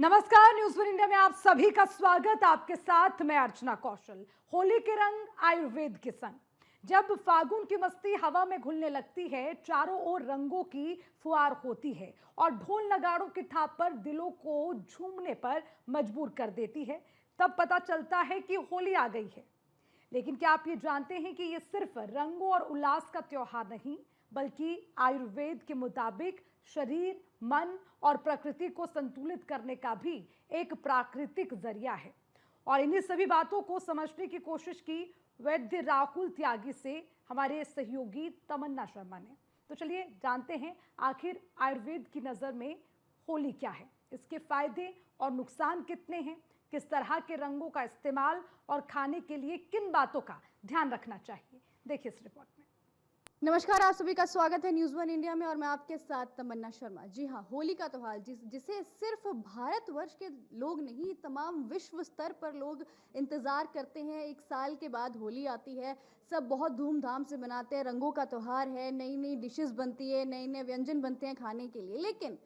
नमस्कार, news one India में आप सभी का स्वागत। आपके साथ मैं अर्चना कौशल। होली के रंग आयुर्वेद के संग। जब फागुन की मस्ती हवा में घुलने लगती है, चारों ओर रंगों की फुहार होती है और ढोल नगाड़ों की थाप पर दिलों को झूमने पर मजबूर कर देती है, तब पता चलता है कि होली आ गई है। लेकिन क्या आप ये जानते हैं कि ये सिर्फ रंगों और उल्लास का त्योहार नहीं, बल्कि आयुर्वेद के मुताबिक शरीर, मन और प्रकृति को संतुलित करने का भी एक प्राकृतिक जरिया है। और इन्हीं सभी बातों को समझने की कोशिश की वैद्य राहुल त्यागी से हमारे सहयोगी तमन्ना शर्मा ने। तो चलिए जानते हैं आखिर आयुर्वेद की नज़र में होली क्या है, इसके फायदे और नुकसान कितने हैं, किस तरह के रंगों का इस्तेमाल और खाने के लिए किन बातों का ध्यान रखना चाहिए। देखिए इस रिपोर्ट में। नमस्कार, आप सभी का स्वागत है न्यूज़ वन इंडिया में और मैं आपके साथ तमन्ना शर्मा। जी हाँ, होली का त्यौहार जिसे सिर्फ भारतवर्ष के लोग नहीं, तमाम विश्व स्तर पर लोग इंतज़ार करते हैं। एक साल के बाद होली आती है, सब बहुत धूमधाम से मनाते हैं। रंगों का त्यौहार है, नई नई डिशेस बनती है, नए नए व्यंजन बनते हैं खाने के लिए। लेकिन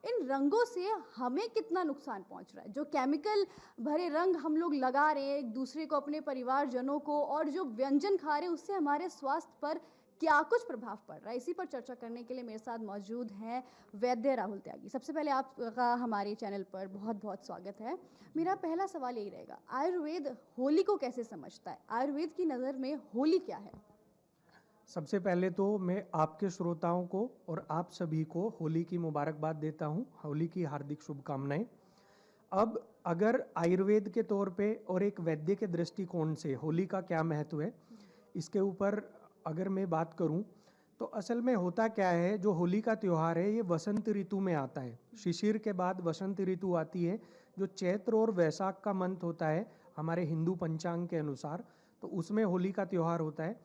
इन रंगों से हमें कितना नुकसान पहुंच रहा है? जो केमिकल भरे रंग हम लोग लगा रहे हैं एक दूसरे को, अपने परिवारजनों को, और जो व्यंजन खा रहे हैं उससे हमारे स्वास्थ्य पर क्या कुछ प्रभाव पड़ रहा है, इसी पर चर्चा करने के लिए मेरे साथ मौजूद हैं वैद्य राहुल त्यागी। सबसे पहले आपका हमारे चैनल पर बहुत बहुत स्वागत है। मेरा पहला सवाल यही रहेगा, आयुर्वेद होली को कैसे समझता है? आयुर्वेद की नज़र में होली क्या है? सबसे पहले तो मैं आपके श्रोताओं को और आप सभी को होली की मुबारकबाद देता हूं, होली की हार्दिक शुभकामनाएं। अब अगर आयुर्वेद के तौर पे और एक वैद्य के दृष्टिकोण से होली का क्या महत्व है, इसके ऊपर अगर मैं बात करूं तो असल में होता क्या है, जो होली का त्यौहार है ये वसंत ऋतु में आता है। शिशिर के बाद वसंत ऋतु आती है, जो चैत्र और वैशाख का मंथ होता है हमारे हिंदू पंचांग के अनुसार, तो उसमें होली का त्यौहार होता है।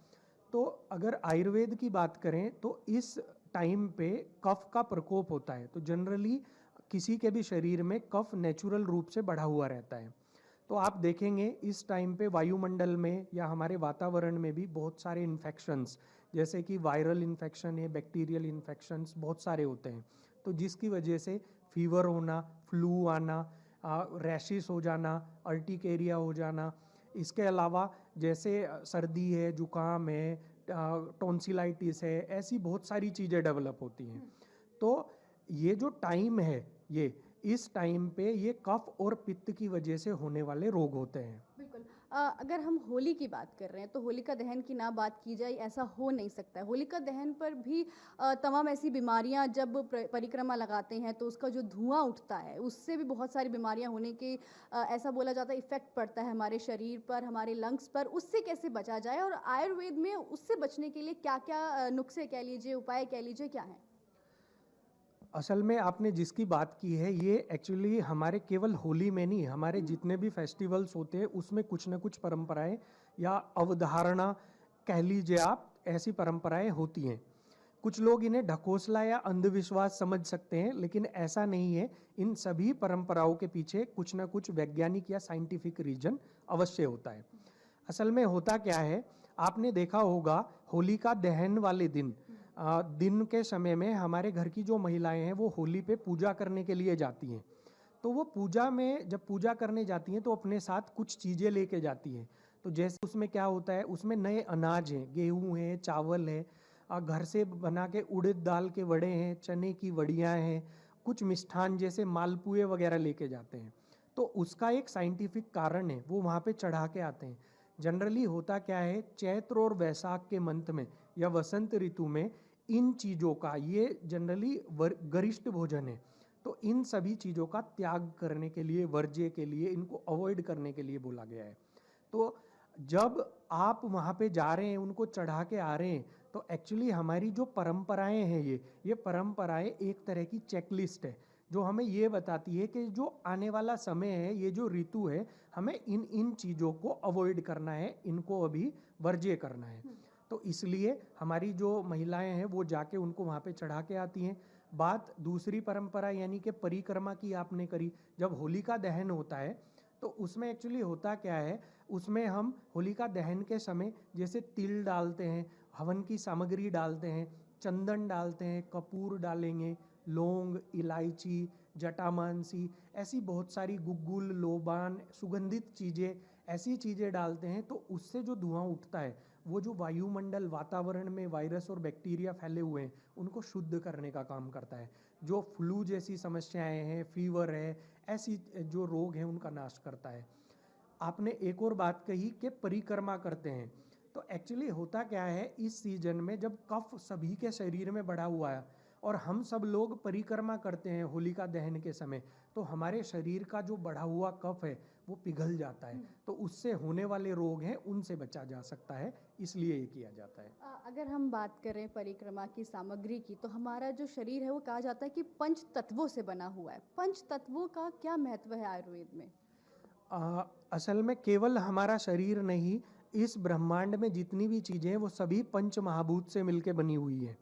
तो अगर आयुर्वेद की बात करें तो इस टाइम पे कफ का प्रकोप होता है, तो जनरली किसी के भी शरीर में कफ नेचुरल रूप से बढ़ा हुआ रहता है। तो आप देखेंगे इस टाइम पे वायुमंडल में या हमारे वातावरण में भी बहुत सारे इन्फेक्शंस, जैसे कि वायरल इन्फेक्शन है, बैक्टीरियल इन्फेक्शंस बहुत सारे होते हैं, तो जिसकी वजह से फीवर होना, फ्लू आना, रैशेस हो जाना, अर्टिकेरिया हो जाना, इसके अलावा जैसे सर्दी है, जुकाम है, टॉन्सिलाइटिस है, ऐसी बहुत सारी चीज़ें डेवलप होती हैं। तो ये जो टाइम है, ये इस टाइम पे ये कफ और पित्त की वजह से होने वाले रोग होते हैं। बिल्कुल। अगर हम होली की बात कर रहे हैं तो होलिका दहन की ना बात की जाए, ऐसा हो नहीं सकता है। होलिका दहन पर भी तमाम ऐसी बीमारियां, जब परिक्रमा लगाते हैं तो उसका जो धुआं उठता है उससे भी बहुत सारी बीमारियां होने के ऐसा बोला जाता है इफेक्ट पड़ता है हमारे शरीर पर, हमारे लंग्स पर। उससे कैसे बचा जाए और आयुर्वेद में उससे बचने के लिए क्या क्या नुस्खे कह लीजिए, उपाय कह लीजिए, क्या है? असल में आपने जिसकी बात की है ये एक्चुअली हमारे केवल होली में नहीं, हमारे जितने भी फेस्टिवल्स होते हैं उसमें कुछ ना कुछ परंपराएं या अवधारणा कह लीजिए आप, ऐसी परंपराएं होती हैं। कुछ लोग इन्हें ढकोसला या अंधविश्वास समझ सकते हैं, लेकिन ऐसा नहीं है। इन सभी परंपराओं के पीछे कुछ ना कुछ वैज्ञानिक या साइंटिफिक रीजन अवश्य होता है। असल में होता क्या है, आपने देखा होगा होलिका दहन वाले दिन दिन के समय में हमारे घर की जो महिलाएं हैं वो होली पे पूजा करने के लिए जाती हैं। तो वो पूजा में जब पूजा करने जाती हैं तो अपने साथ कुछ चीज़ें लेके जाती हैं। तो जैसे उसमें क्या होता है, उसमें नए अनाज हैं, गेहूं है, चावल है, घर से बना के उड़द दाल के वड़े हैं, चने की वड़ियाँ हैं, कुछ मिष्ठान जैसे मालपुए वगैरह लेके जाते हैं। तो उसका एक साइंटिफिक कारण है, वो वहाँ पे चढ़ा के आते हैं। जनरली होता क्या है, चैत्र और वैशाख के मंथ में या वसंत ऋतु में इन चीज़ों का, ये जनरली गरिष्ठ भोजन है, तो इन सभी चीज़ों का त्याग करने के लिए, वर्ज्य के लिए, इनको अवॉइड करने के लिए बोला गया है। तो जब आप वहाँ पे जा रहे हैं, उनको चढ़ा के आ रहे हैं, तो एक्चुअली हमारी जो परंपराएं हैं, ये परंपराएं एक तरह की चेकलिस्ट है जो हमें ये बताती है कि जो आने वाला समय है, ये जो ऋतु है, हमें इन इन चीज़ों को अवॉइड करना है, इनको अभी वर्ज्य करना है। तो इसलिए हमारी जो महिलाएं हैं वो जाके उनको वहाँ पे चढ़ा के आती हैं। बात दूसरी परंपरा यानी कि परिक्रमा की आपने करी, जब होलिका दहन होता है तो उसमें एक्चुअली होता क्या है, उसमें हम होलिका दहन के समय जैसे तिल डालते हैं, हवन की सामग्री डालते हैं, चंदन डालते हैं, कपूर डालेंगे, लौंग, इलायची, जटामांसी, ऐसी बहुत सारी गुग्गुल, लोबान, सुगंधित चीज़ें, ऐसी चीज़ें डालते हैं तो उससे जो धुआं उठता है वो जो वायुमंडल वातावरण में वायरस और बैक्टीरिया फैले हुए हैं उनको शुद्ध करने का काम करता है। जो फ्लू जैसी समस्याएं हैं, फीवर है, ऐसी जो रोग हैं उनका नाश करता है। आपने एक और बात कही कि परिक्रमा करते हैं, तो एक्चुअली होता क्या है, इस सीजन में जब कफ सभी के शरीर में बढ़ा हुआ है और हम सब लोग परिक्रमा करते हैं होलिका दहन के समय, तो हमारे शरीर का जो बढ़ा हुआ कफ है वो पिघल जाता है, तो उससे होने वाले रोग हैं उनसे बचा जा सकता है, इसलिए ये किया जाता है। अगर हम बात करें परिक्रमा की सामग्री की, तो हमारा जो शरीर है वो कहा जाता है कि पंच तत्वों से बना हुआ है। पंच तत्वों का क्या महत्व है आयुर्वेद में? असल में केवल हमारा शरीर नहीं, इस ब्रह्मांड में जितनी भी चीज़ें हैं वो सभी पंच महाभूत से मिलके बनी हुई है।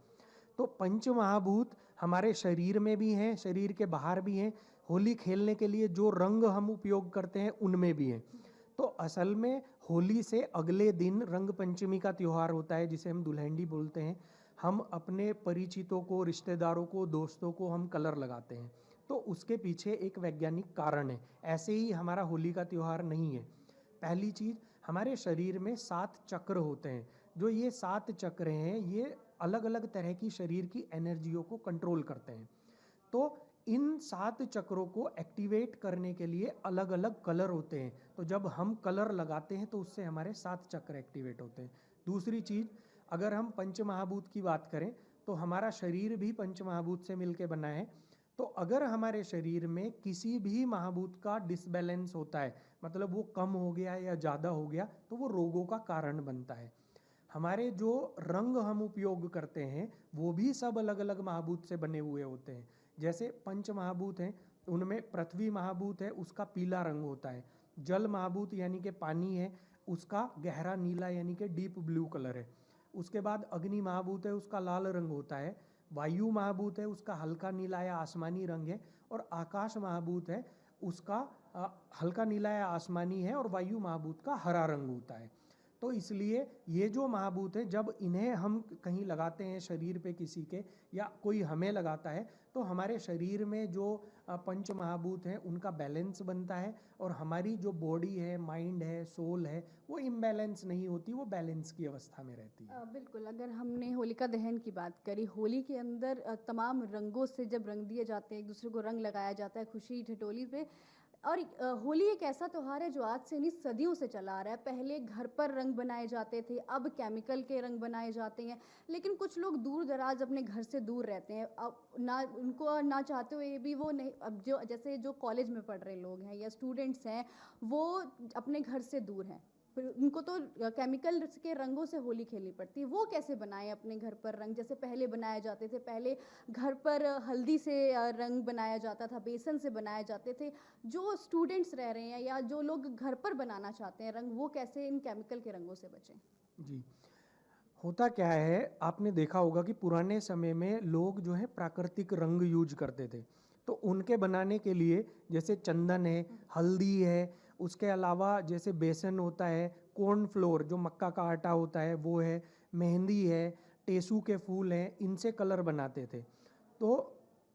तो पंच महाभूत हमारे शरीर में भी हैं, शरीर के बाहर भी हैं। होली खेलने के लिए जो रंग हम उपयोग करते हैं उनमें भी हैं। तो असल में होली से अगले दिन रंग पंचमी का त्यौहार होता है जिसे हम दुल्हनडी बोलते हैं। हम अपने परिचितों को, रिश्तेदारों को, दोस्तों को हम कलर लगाते हैं, तो उसके पीछे एक वैज्ञानिक कारण है। ऐसे ही हमारा होली का त्यौहार नहीं है। पहली चीज़, हमारे शरीर में 7 चक्र होते हैं। जो ये 7 चक्र हैं ये अलग अलग तरह की शरीर की एनर्जियों को कंट्रोल करते हैं। तो इन 7 चक्रों को एक्टिवेट करने के लिए अलग अलग कलर होते हैं। तो जब हम कलर लगाते हैं तो उससे हमारे 7 चक्र एक्टिवेट होते हैं। दूसरी चीज़, अगर हम पंचमहाभूत की बात करें तो हमारा शरीर भी पंचमहाभूत से मिलके बना है। तो अगर हमारे शरीर में किसी भी महाभूत का डिसबैलेंस होता है, मतलब वो कम हो गया या ज़्यादा हो गया, तो वो रोगों का कारण बनता है। हमारे जो रंग हम उपयोग करते हैं वो भी सब अलग अलग महाभूत से बने हुए होते हैं। जैसे पंच महाभूत हैं, उनमें पृथ्वी महाभूत है, उसका पीला रंग होता है। जल महाभूत यानी कि पानी है, उसका गहरा नीला यानी कि डीप ब्लू कलर है। उसके बाद अग्नि महाभूत है, उसका लाल रंग होता है। वायु महाभूत है, उसका हल्का नीला या आसमानी रंग है। और आकाश महाभूत है, उसका हल्का नीला या आसमानी है, और वायु महाभूत का हरा रंग होता है। तो इसलिए ये जो महाभूत हैं, जब इन्हें हम कहीं लगाते हैं शरीर पे किसी के, या कोई हमें लगाता है, तो हमारे शरीर में जो पंच महाभूत हैं उनका बैलेंस बनता है, और हमारी जो बॉडी है, माइंड है, सोल है, वो इम्बैलेंस नहीं होती, वो बैलेंस की अवस्था में रहती है। बिल्कुल, अगर हमने होलिका दहन की बात करी, होली के अंदर तमाम रंगों से जब रंग दिए जाते हैं, एक दूसरे को रंग लगाया जाता है खुशी ठिठोली पे। और होली एक ऐसा त्यौहार है जो आज से नहीं सदियों से चला आ रहा है। पहले घर पर रंग बनाए जाते थे, अब केमिकल के रंग बनाए जाते हैं। लेकिन कुछ लोग दूर दराज अपने घर से दूर रहते हैं, अब ना उनको ना चाहते हुए भी वो नहीं, अब जो जैसे जो कॉलेज में पढ़ रहे लोग हैं या स्टूडेंट्स हैं, वो अपने घर से दूर हैं, फिर उनको तो केमिकल के रंगों से होली खेलनी पड़ती है। वो कैसे बनाएं अपने घर पर रंग, जैसे पहले बनाए जाते थे? पहले घर पर हल्दी से रंग बनाया जाता था, बेसन से बनाए जाते थे। जो स्टूडेंट्स रह रहे हैं या जो लोग घर पर बनाना चाहते हैं रंग, वो कैसे इन केमिकल के रंगों से बचें? जी, होता क्या है, आपने देखा होगा कि पुराने समय में लोग जो है प्राकृतिक रंग यूज करते थे। तो उनके बनाने के लिए जैसे चंदन है, हल्दी है, उसके अलावा जैसे बेसन होता है, कॉर्नफ्लोर जो मक्का का आटा होता है वो है, मेहंदी है, टेसू के फूल हैं, इनसे कलर बनाते थे। तो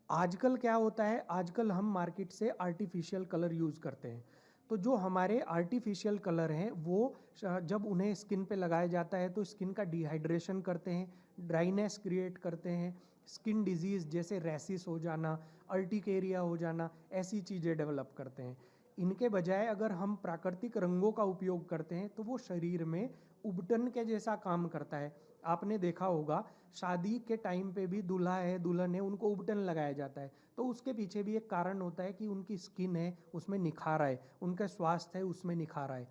आजकल क्या होता है, आजकल हम मार्केट से आर्टिफिशियल कलर यूज़ करते हैं। तो जो हमारे आर्टिफिशियल कलर हैं वो जब उन्हें स्किन पे लगाया जाता है तो स्किन का डिहाइड्रेशन करते हैं, ड्राइनेस क्रिएट करते हैं, स्किन डिजीज़ जैसे रैसिस हो जाना, अर्टिकेरिया हो जाना, ऐसी चीज़ें डेवलप करते हैं। इनके बजाय अगर हम प्राकृतिक रंगों का उपयोग करते हैं तो वो शरीर में उबटन के जैसा काम करता है। आपने देखा होगा शादी के टाइम पे भी दूल्हा है, दुल्हन है, उनको उबटन लगाया जाता है। तो उसके पीछे भी एक कारण होता है कि उनकी स्किन है उसमें निखार आए, उनका स्वास्थ्य है उसमें निखार आए।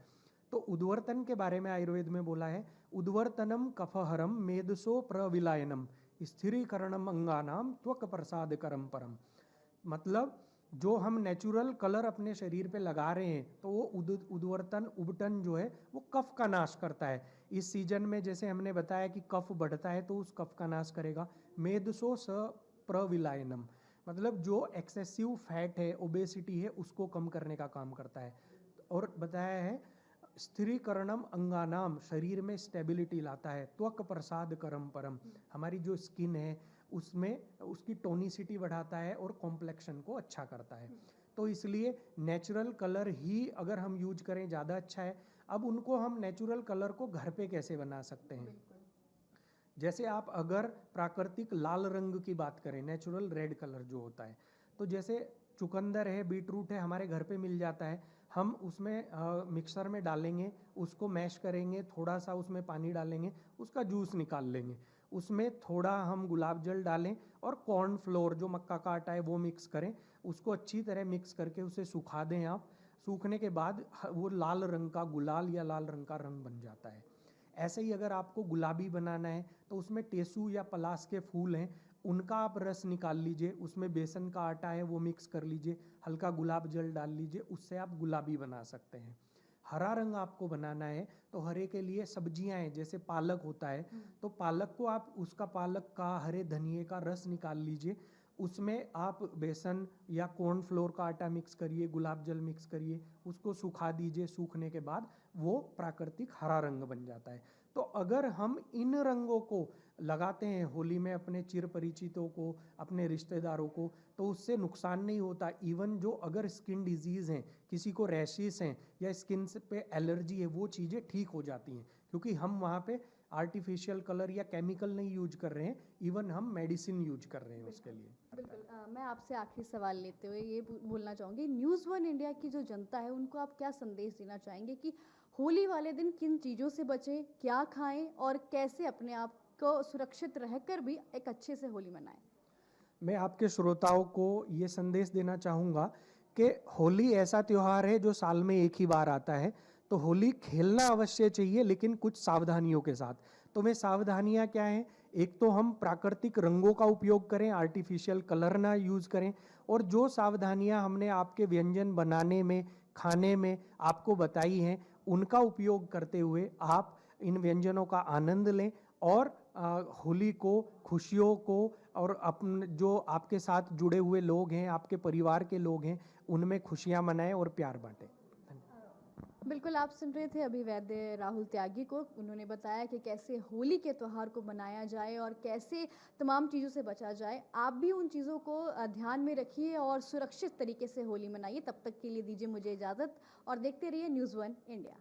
तो उद्वर्तन के बारे में आयुर्वेद में बोला है, उद्वर्तनम कफहरम मेदसो प्रविलायनम स्थिरीकरणम अंगानाम त्वक प्रसाद करम परम। मतलब जो हम नेचुरल कलर अपने शरीर पे लगा रहे हैं तो वो उद्वर्तन, उबटन जो है वो कफ का नाश करता है। इस सीजन में जैसे हमने बताया कि कफ बढ़ता है तो उस कफ का नाश करेगा। मेदसो स प्रविलायनम, मतलब जो एक्सेसिव फैट है, ओबेसिटी है, उसको कम करने का काम करता है। और बताया है स्थिरीकरणम अंगानाम, शरीर में स्टेबिलिटी लाता है। त्वक प्रसाद करम परम, हमारी जो स्किन है उसमें उसकी टोनिसिटी बढ़ाता है और कॉम्प्लेक्शन को अच्छा करता है। तो इसलिए नेचुरल कलर ही अगर हम यूज करें ज़्यादा अच्छा है। अब उनको हम नेचुरल कलर को घर पे कैसे बना सकते हैं? जैसे आप अगर प्राकृतिक लाल रंग की बात करें, नेचुरल रेड कलर जो होता है, तो जैसे चुकंदर है, बीटरूट है, हमारे घर पे मिल जाता है। हम उसमें मिक्सर में डालेंगे, उसको मैश करेंगे, थोड़ा सा उसमें पानी डालेंगे, उसका जूस निकाल लेंगे। उसमें थोड़ा हम गुलाब जल डालें और कॉर्न फ्लोर जो मक्का का आटा है वो मिक्स करें। उसको अच्छी तरह मिक्स करके उसे सुखा दें आप। सूखने के बाद वो लाल रंग का गुलाल या लाल रंग का रंग बन जाता है। ऐसे ही अगर आपको गुलाबी बनाना है तो उसमें टेसू या पलास के फूल हैं, उनका आप रस निकाल लीजिए, उसमें बेसन का आटा है वो मिक्स कर लीजिए, हल्का गुलाब जल डाल लीजिए, उससे आप गुलाबी बना सकते हैं। हरा रंग आपको बनाना है तो हरे के लिए सब्जियां हैं, जैसे पालक होता है, तो पालक को आप उसका पालक का हरे धनिए का रस निकाल लीजिए, उसमें आप बेसन या कॉर्न फ्लोर का आटा मिक्स करिए, गुलाब जल मिक्स करिए, उसको सुखा दीजिए। सूखने के बाद वो प्राकृतिक हरा रंग बन जाता है। तो अगर हम इन रंगों को लगाते हैं होली में अपने चिर परिचितों को, अपने रिश्तेदारों को, तो उससे नुकसान नहीं होता। इवन जो अगर स्किन डिजीज़ हैं, किसी को रैशेस हैं या स्किन पे एलर्जी है, वो चीज़ें ठीक हो जाती हैं, क्योंकि हम वहाँ पे आर्टिफिशियल कलर या केमिकल नहीं यूज कर रहे हैं, इवन हम मेडिसिन यूज कर रहे हैं उसके लिए। बिल्कुल मैं आपसे आखिरी सवाल लेते हुए ये बोलना चाहूँगी, न्यूज़ वन इंडिया की जो जनता है उनको आप क्या संदेश देना चाहेंगे कि होली वाले दिन किन चीज़ों से बचें, क्या खाएं और कैसे अपने आप को सुरक्षित रहकर भी एक अच्छे से होली मनाएं? मैं आपके श्रोताओं को ये संदेश देना चाहूँगा कि होली ऐसा त्यौहार है जो साल में एक ही बार आता है, तो होली खेलना अवश्य चाहिए, लेकिन कुछ सावधानियों के साथ। तो वे सावधानियाँ क्या हैं? एक तो हम प्राकृतिक रंगों का उपयोग करें, आर्टिफिशियल कलर ना यूज़ करें, और जो सावधानियाँ हमने आपके व्यंजन बनाने में, खाने में आपको बताई हैं, उनका उपयोग करते हुए आप इन व्यंजनों का आनंद लें और होली को, खुशियों को, और अपने जो आपके साथ जुड़े हुए लोग हैं, आपके परिवार के लोग हैं, उनमें खुशियाँ मनाएं और प्यार बांटें। बिल्कुल, आप सुन रहे थे अभी वैद्य राहुल त्यागी को। उन्होंने बताया कि कैसे होली के त्योहार को मनाया जाए और कैसे तमाम चीज़ों से बचा जाए। आप भी उन चीज़ों को ध्यान में रखिए और सुरक्षित तरीके से होली मनाइए। तब तक के लिए दीजिए मुझे इजाज़त और देखते रहिए न्यूज़ वन इंडिया।